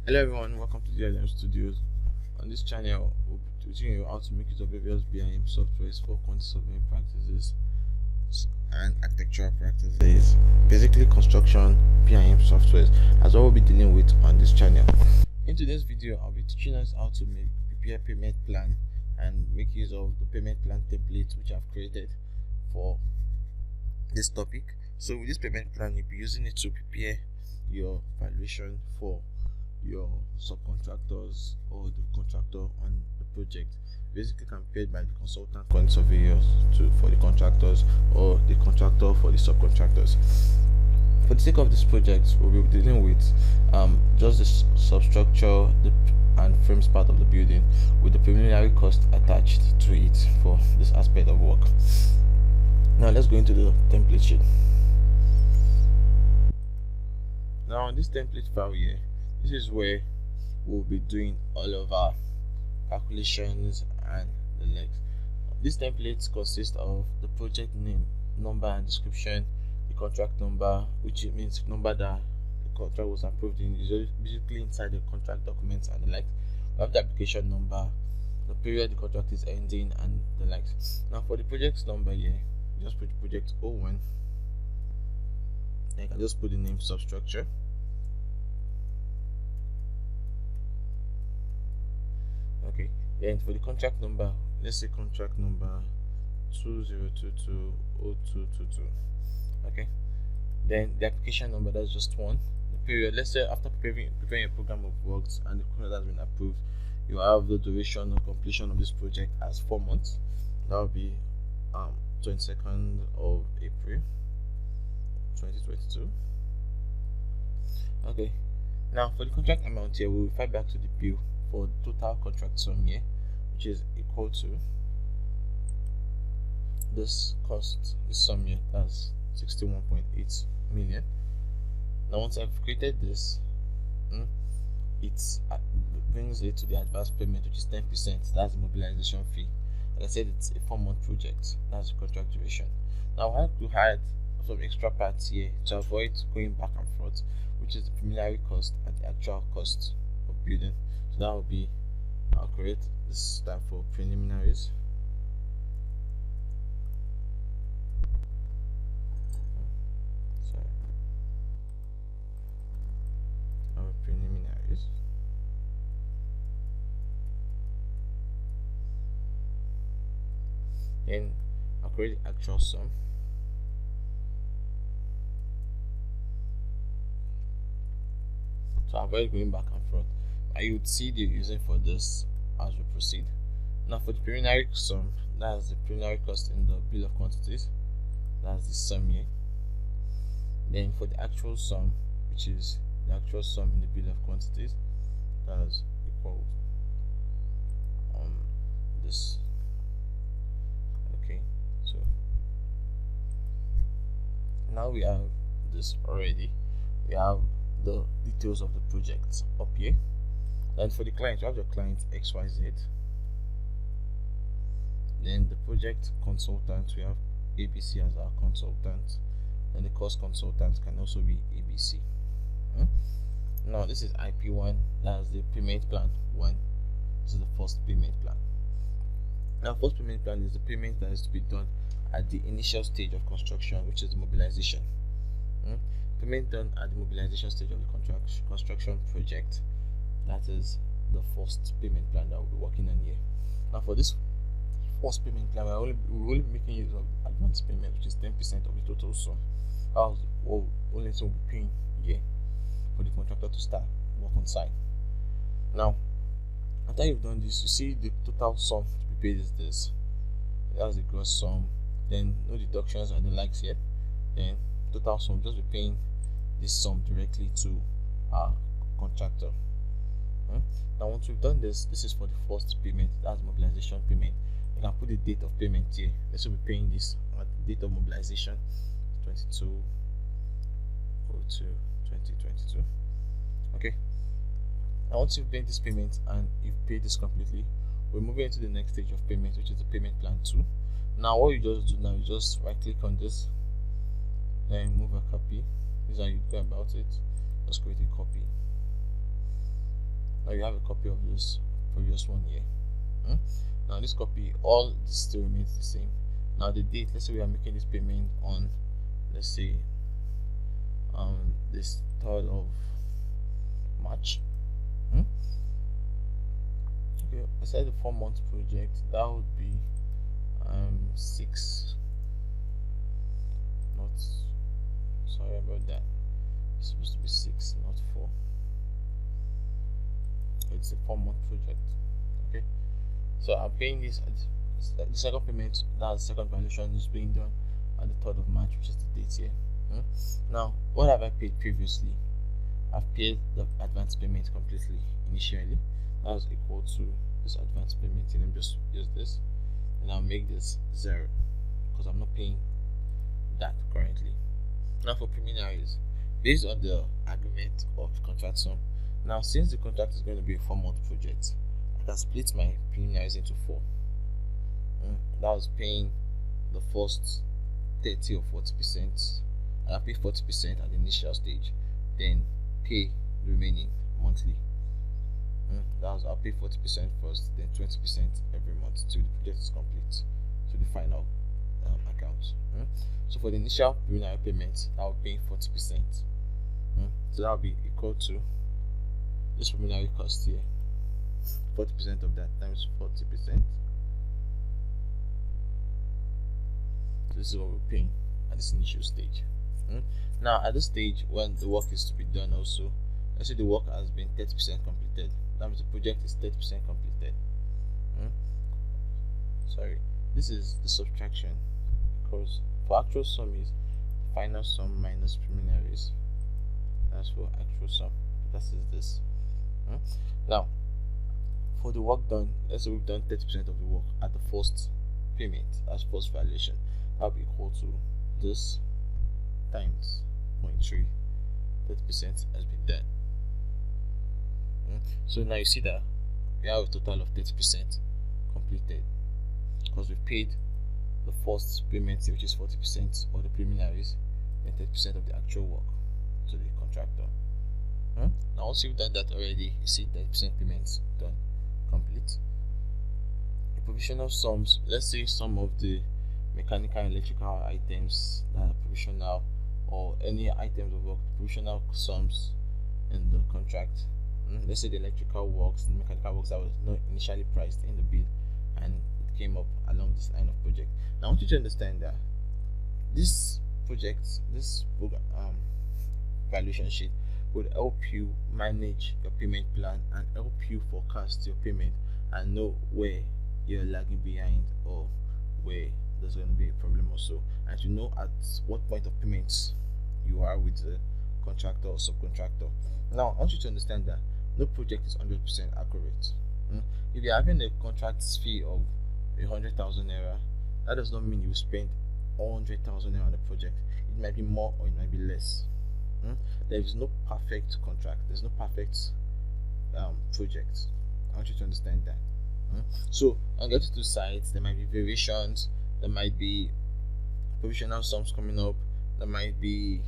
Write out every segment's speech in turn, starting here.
Hello everyone, welcome to the LM Studios. On this channel, we'll be teaching you how to make use of various BIM softwares for quantity surveying practices and architectural practices. Basically, construction BIM softwares, as what we'll be dealing with on this channel. In today's video, I'll be teaching us how to prepare payment plan and make use of the payment plan template which I've created for this topic. So with this payment plan, you'll be using it to prepare your valuation for your subcontractors or the contractor on the project. Basically can be paid by the consultant quantity surveyors for the contractors or the contractor for the subcontractors. For the sake of this project, we'll be dealing with just the substructure and frames part of the building with the preliminary cost attached to it for this aspect of work. Now let's go into the template sheet. Now on this template file here, this is where we'll be doing all of our calculations and the likes. This template consists of the project name, number and description, the contract number, which means number that the contract was approved in, is basically inside the contract documents and the likes. We have the application number, the period the contract is ending and the likes. Now for the project number here, just put project 01, then you can just put the name substructure. Okay, then for the contract number, let's say contract number 20220222. Okay, then the application number, that's just one. The period, let's say after preparing a program of works and the contract has been approved, you have the duration of completion of this project as 4 months. That will be 22nd of April 2022. Okay, now for the contract amount here, we'll refer back to the bill for total contract sum here, which is equal to this sum here, that's 61.8 million. Now once I've created this, it brings it to the advance payment, which is 10%. That's the mobilization fee. Like I said, it's a 4-month project. That's the contract duration. Now I have to add some extra parts here to avoid going back and forth, which is the preliminary cost and the actual cost of building. So that will be, I'll create this tab for preliminaries. Sorry. Our preliminaries. Then I'll create the actual sum. So avoid going back and forth. You would see the reason for this as we proceed. Now for the preliminary sum, that's the preliminary cost in the bill of quantities, that's the sum here. Then for the actual sum, which is the actual sum in the bill of quantities, that's equal this. Okay, so now we have this already. We have the details of the project up here. Then for the client, you have your client XYZ. Then the project consultant, we have ABC as our consultant. And the cost consultant can also be ABC. Now this is IP1, that's the payment plan 1. This is the first payment plan. Now first payment plan is the payment that is to be done at the initial stage of construction, which is the mobilization. Payment done at the mobilization stage of the construction project. That is the first payment plan that we'll be working on here. Now for this first payment plan, we're only making use of advance payment, which is 10% of the total sum. That's all only so we'll be paying here for the contractor to start work on site. Now after you've done this, you see the total sum to be paid is this. That's the gross sum, then no deductions and the likes here. Then total sum, just be paying this sum directly to our contractor. Now once we've done this, this is for the first payment, that's mobilization payment. You can put the date of payment here. Let's say we're paying this at the date of mobilization, 22/02/2022. Okay, now once you've made this payment and you've paid this completely, we're moving into the next stage of payment, which is the payment plan 2. Now what you just do now, you just right click on this, then move a copy. This is how you go about it. Just create a copy. Now you have a copy of this previous one here. Now this copy, all this still remains the same. Now the date, let's say we are making this payment on, let's say this 3rd of March. Okay, aside the 4-month project, that would be 6, not, sorry about that, it's supposed to be 6, not 4. It's a 4-month project. Okay, so I'm paying this the second payment, that's the second valuation, is being done on the 3rd of March, which is the date here. Now what have I paid previously? I've paid the advance payment completely initially. That was equal to this advance payment, and I'm just use this, and I'll make this 0 because I'm not paying that currently. Now for preliminaries, based on the agreement of the contract sum. Now since the contract is going to be a 4-month project, I can split my preliminaries into 4. That was paying the first 30 or 40%. I'll pay 40% at the initial stage, then pay the remaining monthly. I'll pay 40% first, then 20% every month till the project is complete, to the final account. So for the initial preliminary payment, I'll pay 40%. So that will be equal to this preliminary cost here. 40% of that times 40%. So this is what we're paying at this initial stage. Now at this stage, when the work is to be done also, let's say the work has been 30% completed. That means the project is 30% completed. Sorry, this is the subtraction, because for actual sum is final sum minus preliminaries. That's for actual sum. That is this. Now for the work done, let's say we've done 30% of the work at the first payment, as first valuation. That'll be equal to this times 0.3. 30% has been done. So now you see that we have a total of 30% completed, because we've paid the first payment, which is 40% of the preliminaries, and 30% of the actual work to the contractor. Now once you've done that already, you see 30% payments done, complete. The provisional sums, let's say some of the mechanical and electrical items that are provisional, or any items of work, provisional sums in the contract. Let's say the electrical works, the mechanical works that was not initially priced in the bid, and it came up along this line of project. Now I want you to understand that this project, this valuation sheet would help you manage your payment plan and help you forecast your payment and know where you're lagging behind or where there's going to be a problem also, and to know at what point of payments you are with the contractor or subcontractor. Now I want you to understand that no project is 100% accurate. If you're having a contract fee of 100,000 naira, that does not mean you spend 100,000 naira on the project. It might be more or it might be less. There is no perfect contract, there's no perfect project. I want you to understand that. So on the two sides, there might be variations, there might be provisional sums coming up, there might be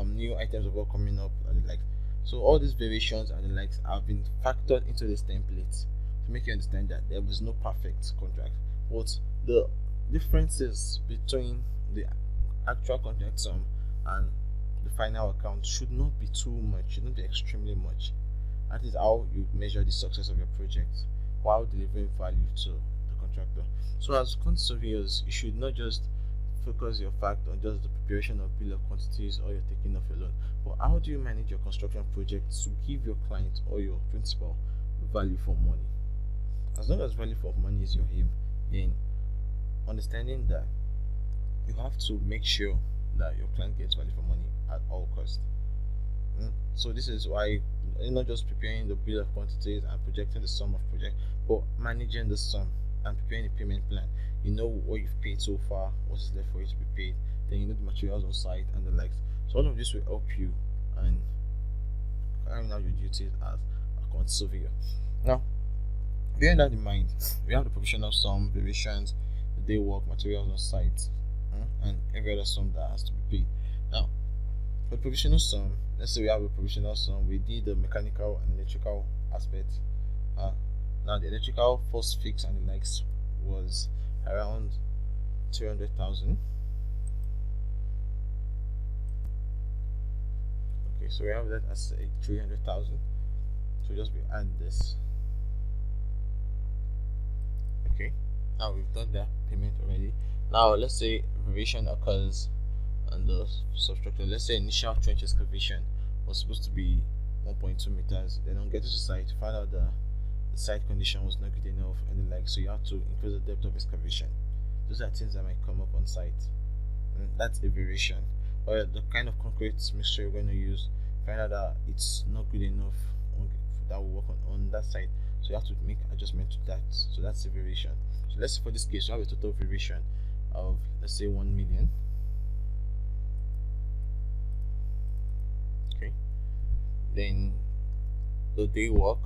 new items of work coming up, and the like. So all these variations and the likes have been factored into this template to make you understand that there is no perfect contract, but the differences between the actual contract sum and the final account should not be too much, should not be extremely much. That is how you measure the success of your project while delivering value to the contractor. So as quantity surveyors, you should not just focus your fact on just the preparation of bill of quantities or you're taking off a loan, but how do you manage your construction projects to give your client or your principal value for money? As long as value for money is your aim, then understanding that you have to make sure that your client gets value for money at all costs. So this is why you're not just preparing the bill of quantities and projecting the sum of project, but managing the sum and preparing a payment plan. You know what you've paid so far, what is left for you to be paid, then you know the materials on site and the likes. So all of this will help you and carrying out your duties as a quantity surveyor. Now, bearing that in mind, we have the provisional sum, variations, the day work, materials on site, and every other sum that has to be paid. Now, for the provisional sum, let's say we have a provisional sum, we did the mechanical and electrical aspect. Now the electrical first fix and the likes was around 300,000. Okay, so we have that as a 300,000. So just be add this. Okay, now we've done that payment already. Now let's say variation occurs on the substructure. Let's say initial trench excavation was supposed to be 1.2 meters. Then on getting to site, find out the site condition was not good enough and the like, so you have to increase the depth of excavation. Those are things that might come up on site, and that's a variation. Or the kind of concrete mixture you're going to use, find out that it's not good enough that will work on that site, so you have to make adjustment to that. So that's a variation. So let's say for this case you have a total variation of, let's say, 1 million. Okay, then the day work,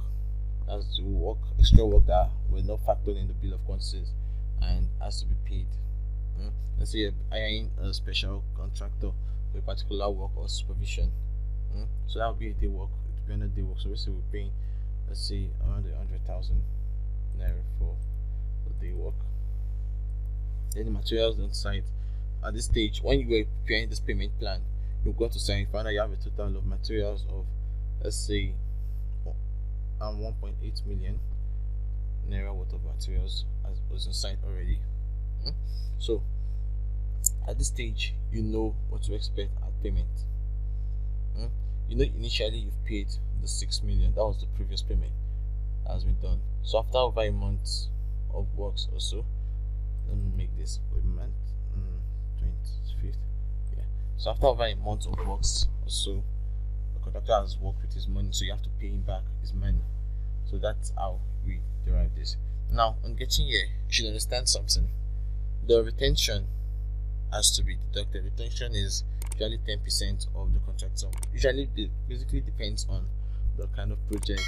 that's the work, extra work that will not factored in the bill of quantities and has to be paid. Let's say you're hiring a special contractor for a particular work or supervision. So that will be a day work. It will be on a day work. So we're paying, let's say, around 100,000 naira for the day work. Then the materials on site. At this stage, when you were preparing this payment plan, you go to site, find out you have a total of materials of, let's say, 1.8 million naira worth of materials as was on site already. So at this stage, you know what to expect at payment. You know, initially you've paid the 6 million. That was the previous payment that has been done. So after over a month of works or so, let me make this for a month, 25th. Yeah. So after over a month of works or so, the contractor has worked with his money, so you have to pay him back his money. So that's how we derive this. Now, on getting here, you should understand something. The retention has to be deducted. Retention is usually 10% of the contract sum. Usually, it basically depends on the kind of project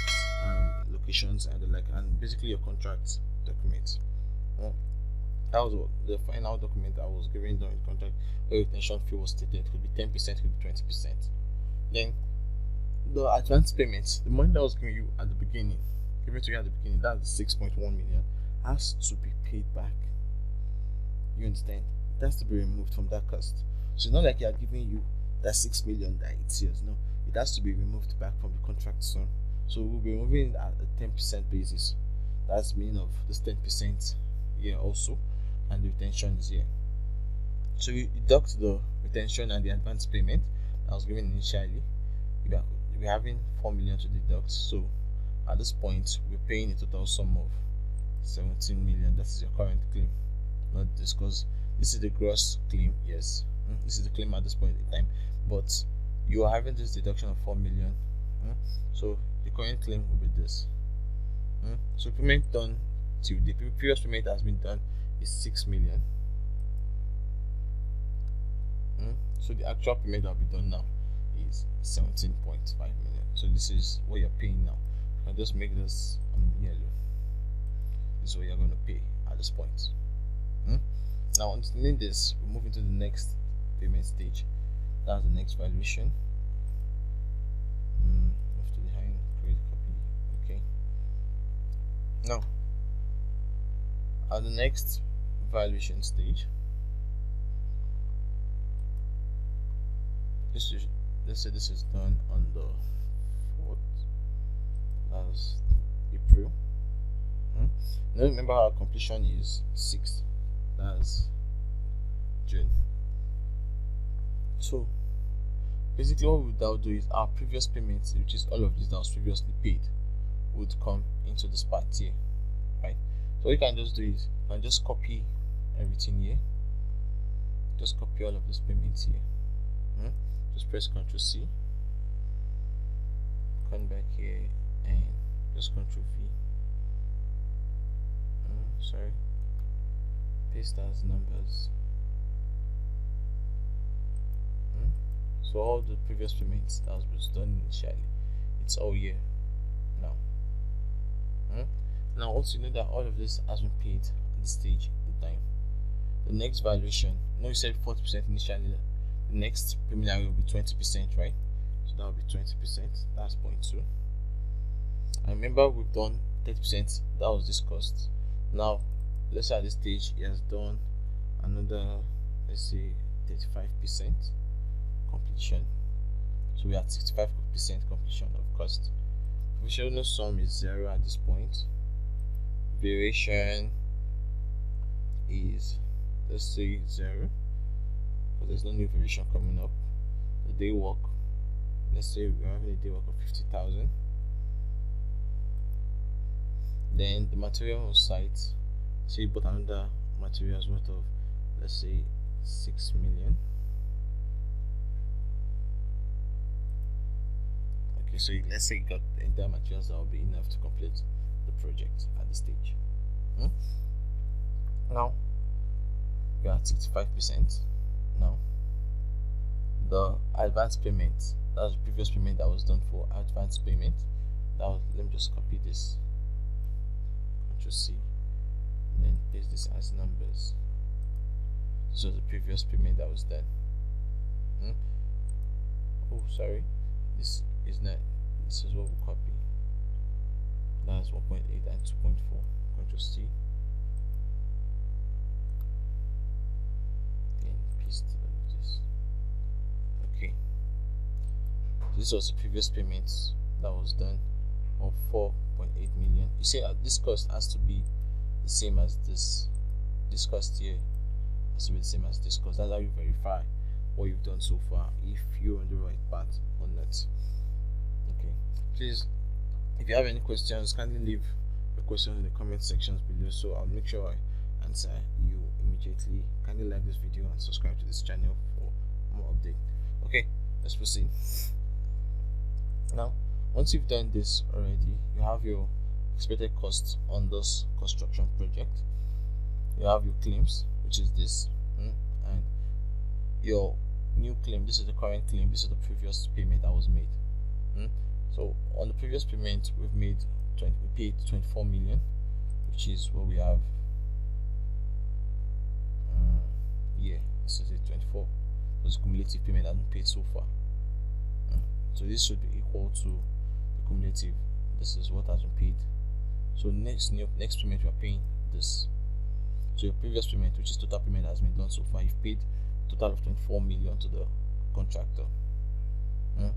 and locations and the like, and basically your contract documents. That was the final document that was given during the contract where retention fee was stated. It could be 10%, could be 20%. Then the advance payments, the money that was given to you at the beginning, that's 6.1 million, has to be paid back. You understand? It has to be removed from that cost. So it's not like you are giving you that 6 million that it's yours. No, it has to be removed back from the contract sum. So we'll be removing it at a 10% basis. That's the meaning of this 10% here also, and the retention is here. So we deduct the retention and the advance payment that was given initially. We're having 4 million to deduct. So at this point, we're paying a total sum of 17 million. That is your current claim, not this, because this is the gross claim. Yes, this is the claim at this point in time, but you are having this deduction of 4 million. So the current claim will be this. So payment done till the previous payment has been done is 6 million. So the actual payment that will be done now is 17.5 million. So this is what you're paying now. You can just make this yellow. This is what you're going to pay at this point. Now, understanding this, we move into the next payment stage. That's the next valuation. Move to the high create copy. Okay. Now, at the next valuation stage, let's say this is done on the 4th. That's April. Now remember our completion is 6th. That's June. So basically what we would now do is our previous payments, which is all of this that was previously paid, would come into this part here, right? So what you can just do is you can just copy everything here. Just copy all of these payments here. Just press Ctrl C, come back here and just Ctrl V. Sorry, paste as numbers. So all the previous payments that was done initially, it's all here now. Now once you know that all of this has been paid at this stage in time, the next valuation, you said 40% initially, the next preliminary will be 20%, right? So that will be 20%, that's 0.2. I remember we've done 30%, that was discussed. Now let's say at this stage he has done another, let's say 35% completion, so we are at 65% completion of cost. Provisional sum is 0 at this point. Variation is, let's say 0, because there's no new variation coming up. The day work, let's say we're having a day work of 50,000. Then the material on site, so you bought another materials worth of, let's say 6 million. Okay, so let's say you got the entire materials that will be enough to complete the project at this stage. Now we are at 65%. Now the advance payment, that's the previous payment that was done for advance payment. That was, let me just copy this, Ctrl C, and then paste this as numbers. This was the previous payment that was done. Oh, sorry, this is not, this is what we copy. That's 1.8 and 2.4. Ctrl C, then paste this. Okay, so this was the previous payment that was done of 4.8 million. You see, this cost has to be the same as this cost here, has to be the same as this cost. That's how you verify what you've done so far, if you're on the right path or not. Okay, please, if you have any questions, kindly leave your questions in the comment sections below, so I'll make sure I answer you immediately. Kindly like this video and subscribe to this channel for more updates. Okay, let's proceed. Now once you've done this already, you have your expected costs on this construction project, you have your claims, which is this, and your new claim. This is the current claim, this is the previous payment that was made. So on the previous payment we paid 24 million, which is what we have here. This is it, 24. Those cumulative payment that been paid so far. So this should be equal to the cumulative. This is what has been paid. So next payment we are paying this. So your previous payment, which is total payment, has been done so far. You've paid a total of 24 million to the contractor, and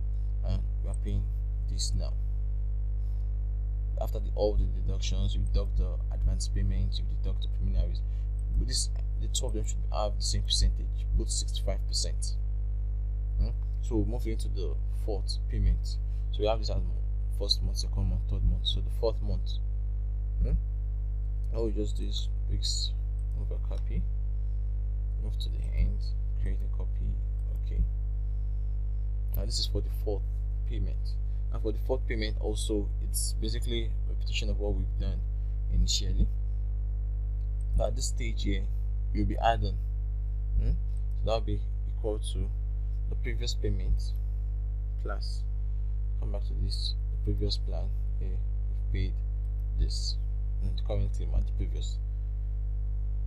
we are paying this now. After all the deductions, you deduct the advance payments, you deduct the preliminaries. But the two of them should have the same percentage, both 65%. So moving into the fourth payment. So we have this as first month, second month, third month. So the fourth month, all we just do is move a copy, move to the end, create a copy. Okay, now this is for the fourth payment. And for the fourth payment also, it's basically a repetition of what we've done initially. Now at this stage here, you'll be adding, so that'll be equal to the previous payment plus, come back to this, the previous plan here, we've paid this, and the current claim at the previous.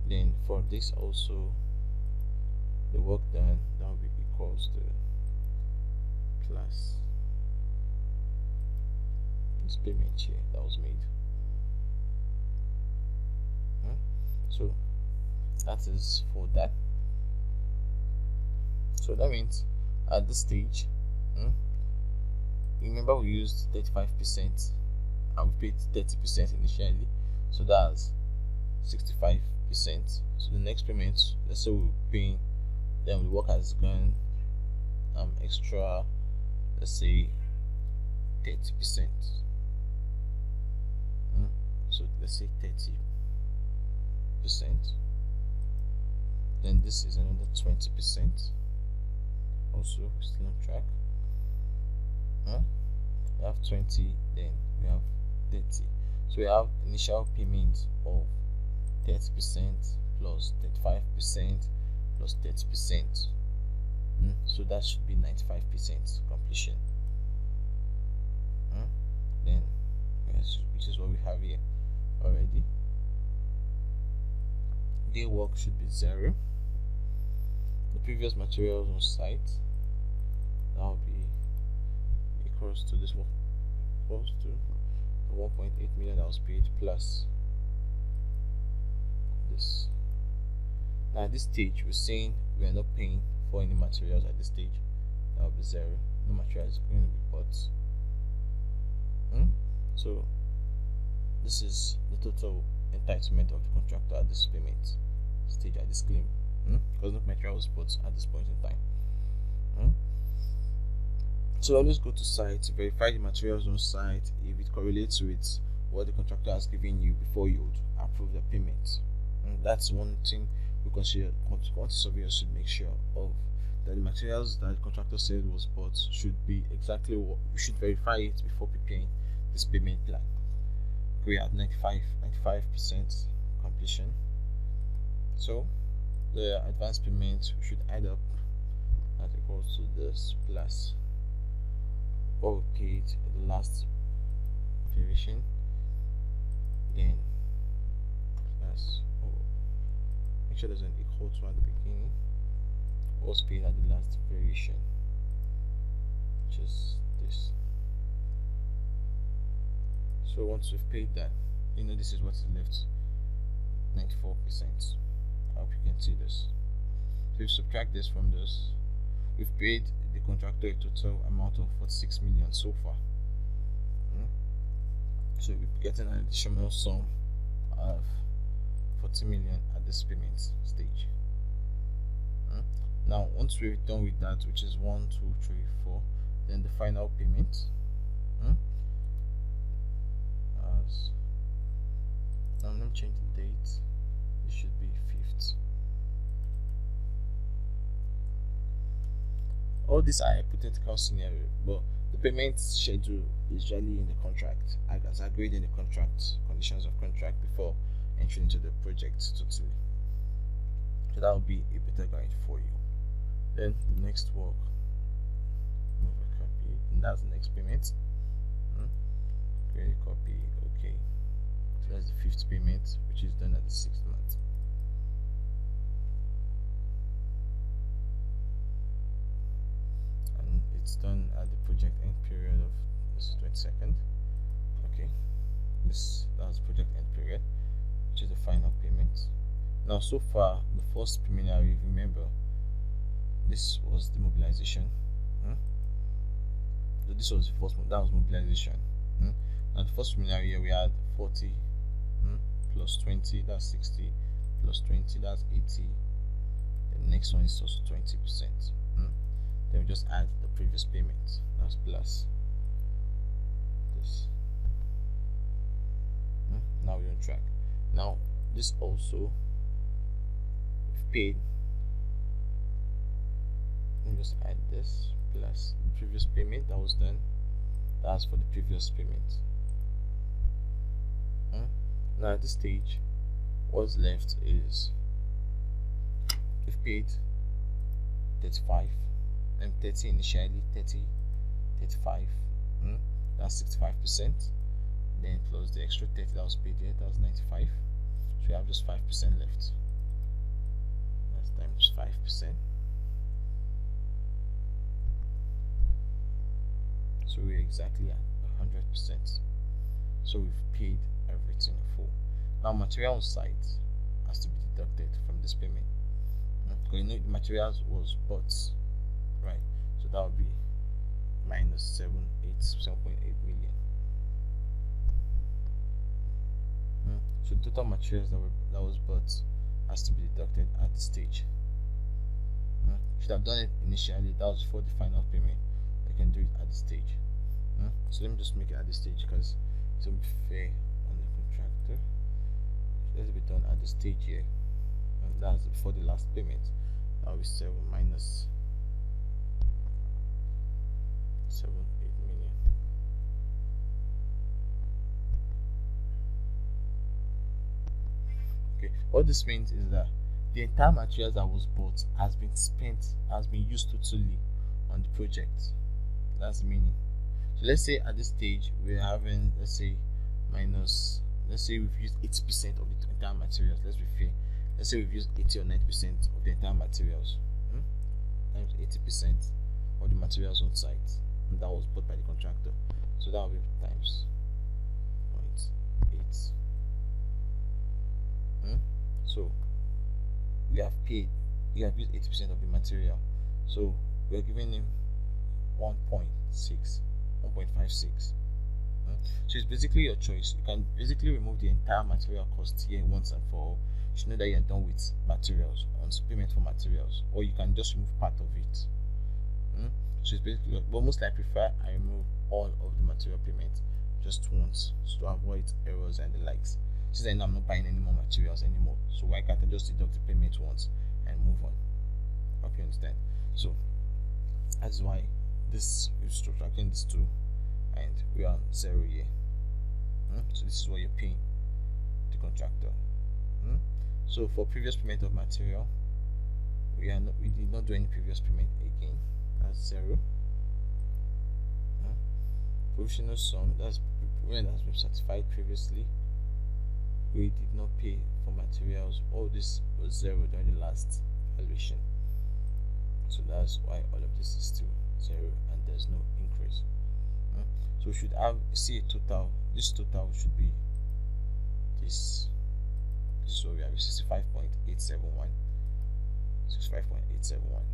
Then for this also, the work done, that will be equals to plus this payment here that was made. So that is for that. So that means at this stage, remember we used 35% and we paid 30% initially, so that's 65%. So the next payment, let's say we're paying, then the work has gone extra, let's say 30%. So let's say 30%. Then this is another 20%. Also, we're still on track. We have 20, then we have 30. So we have initial payment of 30% plus 35% plus 30%. So that should be 95% completion. Then, which is what we have here already. Day work should be 0. The previous materials on site, that will be equals to this one, equals to the 1.8 million that was paid plus this. Now at this stage we're saying we are not paying for any materials at this stage. That will be 0. No materials are going to be bought. So this is the total entitlement of the contractor at this payment stage, at this claim, because no material was bought at this point in time. So always go to site, verify the materials on site if it correlates with what the contractor has given you before you would approve the payment. That's one thing we consider. Quantity surveyors should make sure of, that the materials that the contractor said was bought should be exactly what we should verify it before preparing this payment plan. We are at 95% completion. So the advance payment should add up as equals to this plus what we paid at the last variation, then plus make sure there's an equal to at the beginning, what was paid at the last variation, which is this. So once we've paid that, this is what is left, 94%. I hope you can see this. So if you subtract this from this, we've paid the contractor a total amount of 46 million so far. So we're getting an additional sum of 40 million at this payment stage. Now once we're done with that, which is 1, 2, 3, 4, then the final payment. Let me change the date. It should be 5th. All these are hypothetical scenario, but the payment schedule is generally in the contract, as agreed in the contract, conditions of contract before entering into the project totally. So that will be a better guide for you. Then the next work, move a copy, and that's the next payment. Create a copy, okay. So that's the 5th payment, which is done at the 6th month. And it's done at the project end period of this 22nd. Okay, that's the project end period, which is the final payment. Now so far, the first preliminary, remember, this was the mobilization. So this was the first one, that was mobilization. Now the first preliminary here we had 40 plus 20, that's 60, plus 20, that's 80. The next one is also 20%. Then we just add the previous payment, that's plus this. Now we're on track. Now this also we've paid. Let me just add this plus the previous payment that was done. That's for the previous payment. Now at this stage, what's left is we've paid 35 and 30 initially, 30, 35. That's 65%. Then plus the extra 30 that was paid here, that's 95. So we have just 5% left. That's times 5%. So we're exactly at 100%. So we've paid everything full. Now material on site has to be deducted from this payment. Because the materials was bought, right? So that would be minus 7.8 million. So the total materials that was bought has to be deducted at this stage. Should have done it initially, that was before the final payment. I can do it at this stage. So let me just make it at this stage because it will be fair on the contractor. Let's be done at the stage here, and that's before the last payment. That will be 7 minus 7.8 million. Okay, what this means is that the entire materials that was bought has been used totally on the project. That's the meaning. So let's say at this stage we're having, let's say we've used 80% of the entire materials. Let's be fair. Let's say we've used 80 or 90% of the entire materials. Times 80% of the materials on site, and that was bought by the contractor. So that will be times we have paid, you have used 80% of the material, so we're giving him 1.6, 1.56. So it's basically your choice. You can basically remove the entire material cost here once and for all. You should know that you're done with materials, on payment for materials, or you can just remove part of it. So it's basically, but most I prefer I remove all of the material payment just once, so to avoid errors and the likes. Since I'm not buying any more materials anymore, so why can't I just deduct the payment once and move on? Hope you understand. So that's why this is subtracting these two, and we are on 0 here. So this is what you're paying the contractor. So for previous payment of material, we did not do any previous payment again. That's 0. Provisional sum, that's when it has been certified previously. We did not pay for materials. All this was 0 during the last valuation, so that's why all of this is still 0 and there's no increase. So we should have see a total. This total should be this. So we have 65.871. 65.871.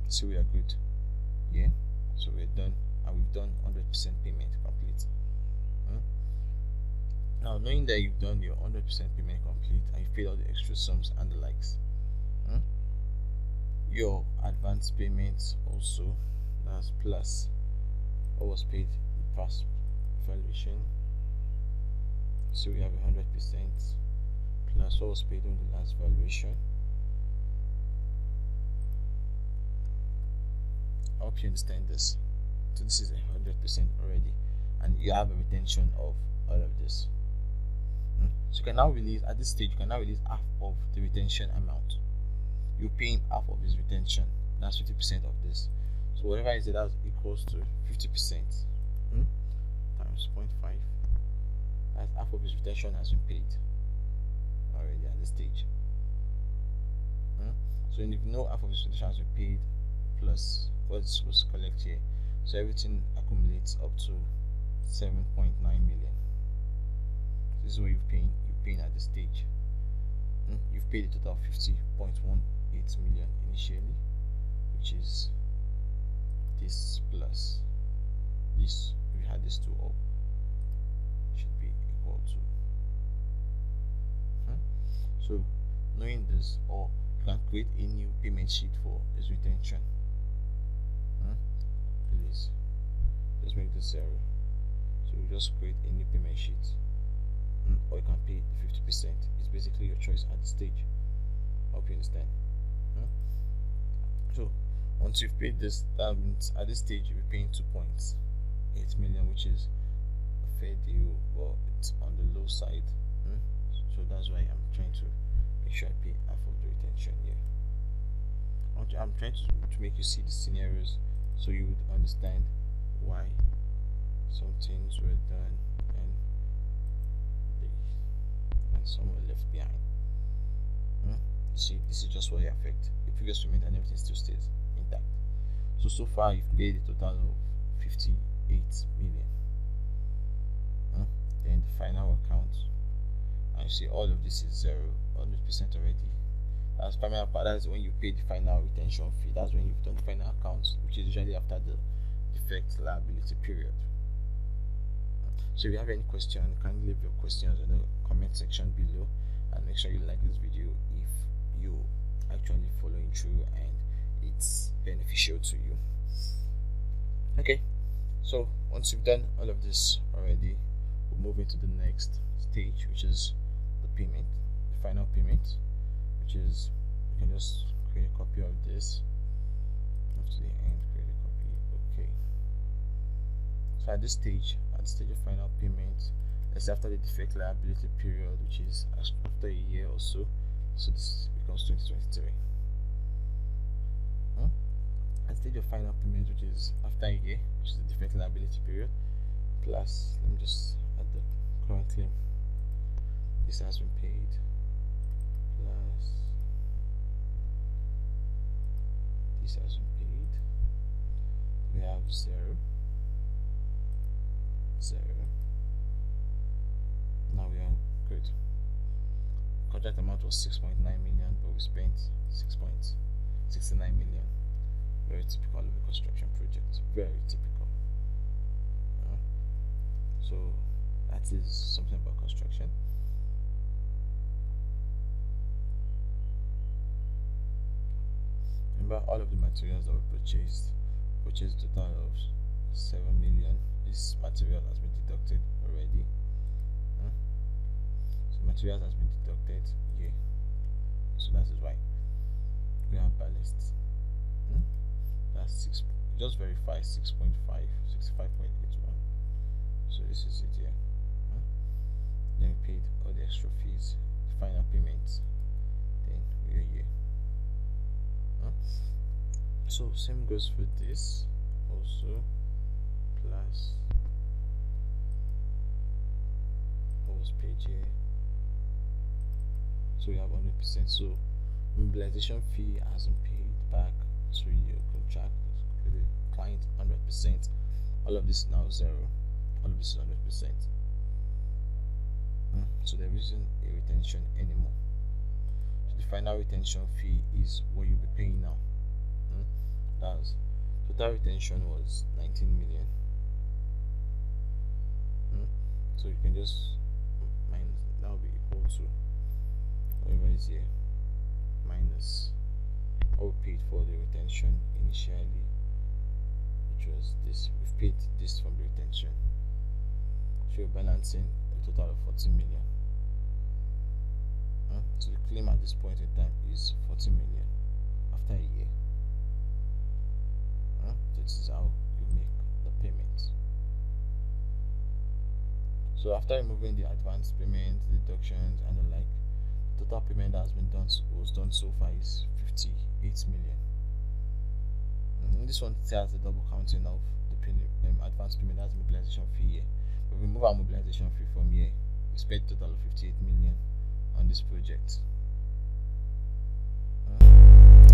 So we are good. Yeah. So we're done, and we've done 100% payment complete. Now, knowing that you've done your 100% payment complete and you've paid all the extra sums and the likes, your advance payments also, that's plus what was paid in the past valuation. So we have 100% plus what was paid on the last valuation. I hope you understand this. So this is 100% already, and you have a retention of all of this. So you can now release, at this stage, you can now release half of the retention amount. You pay him half of his retention. That's 50% of this. So whatever is it, that equals to 50% times 0.5. That's half of his retention has been paid already at this stage. So if you know half of his retention has been paid plus what was collected here, so everything accumulates up to 7.9 million. This is what you're paying at this stage. You've paid a total of 50.18 million initially, which is this plus this. If you had this two up, should be equal to. So knowing this, or you can create a new payment sheet for his retention. Please just make this 0. So you just create a new payment sheet, or you can pay the 50%. It's basically your choice at this stage. Hope you understand. So once you've paid this, that means at this stage you'll be paying 2.8 million, which is a fair deal, but it's on the low side. So that's why I'm trying to make sure I pay half of the retention here. I'm trying to make you see the scenarios so you would understand why some things were done and some were left behind. See, this is just what they affect the previous payment, and everything still stays intact. So far you've paid a total of 58 million. Then the final account, and you see all of this is 0, 100% already. That's final part. That's when you pay the final retention fee. That's when you've done the final account, which is usually after the defect liability period. So if you have any question, kindly leave your questions in the comment section below, and make sure you like this video if you actually following through and it's beneficial to you. Okay, so once you've done all of this already, we'll move into the next stage, which is the payment, the final payment, which is, you can just create a copy of this up to the end, create a copy. Okay, so at this stage of final payment, let's say after the defect liability period, which is after a year or so, so this becomes 2023. At stage of final payment, which is after a year, which is the defect liability period, plus, let me just add the current claim, this has been paid, plus this has been paid, we have 0, 0. Now we are good. project amount was 6.9 million, but we spent 6.69 million. Very typical of a construction project. Very typical. So that is something about construction. Remember, all of the materials that were purchased a total of 7 million. This material has been deducted already. So materials has been deducted here. So that is why we have ballast. That's 6. Just verify 6.5, 65.81. So this is it here. Then we paid all the extra fees, final payments. Then we are here. So same goes for this also, plus what was paid here. So we have 100%. So mobilization fee has been paid back to your contract, to the client, 100%. All of this is now 0. All of this is 100%. So there isn't a retention anymore. So the final retention fee is what you'll be paying now. That's total retention was 19 million. So you can just minus, that will be equal to whatever is here minus what we paid for the retention initially, which was this. We've paid this from the retention. So you're balancing a total of 40 million. So the claim at this point in time is 40 million after a year. So this is how you make the payment. So after removing the advance payment, deductions and the like, total payment that has been done so far is 58 million. This one has the double counting of the advance payment, that's mobilization fee here. If we remove our mobilization fee from here, we spent a total of 58 million on this project.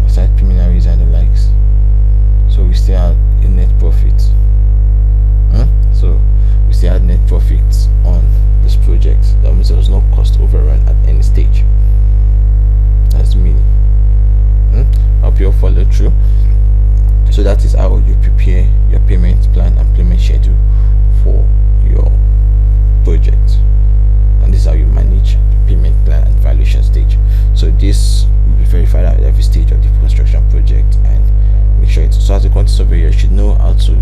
Aside preliminaries and the likes, so we still have a net profit. So we still had net profits on this project. That means there was no cost overrun at any stage. That's the meaning. I hope you'll follow through. So that is how you prepare your payment plan and payment schedule for your project, and this is how you manage the payment plan and valuation stage. So this will be verified at every stage of the construction project, and make sure so as a quantity surveyor you should know how to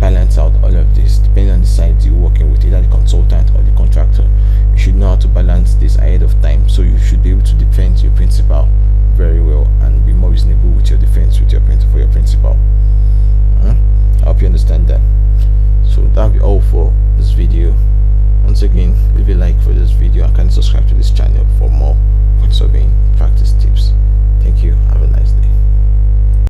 balance out all of this depending on the side you're working with, either the consultant or the contractor. You should know how to balance this ahead of time, so you should be able to defend your principal very well and be more reasonable with your defense for your principal. I hope you understand that. So that'll be all for this video. Once again, leave a like for this video and kindly subscribe to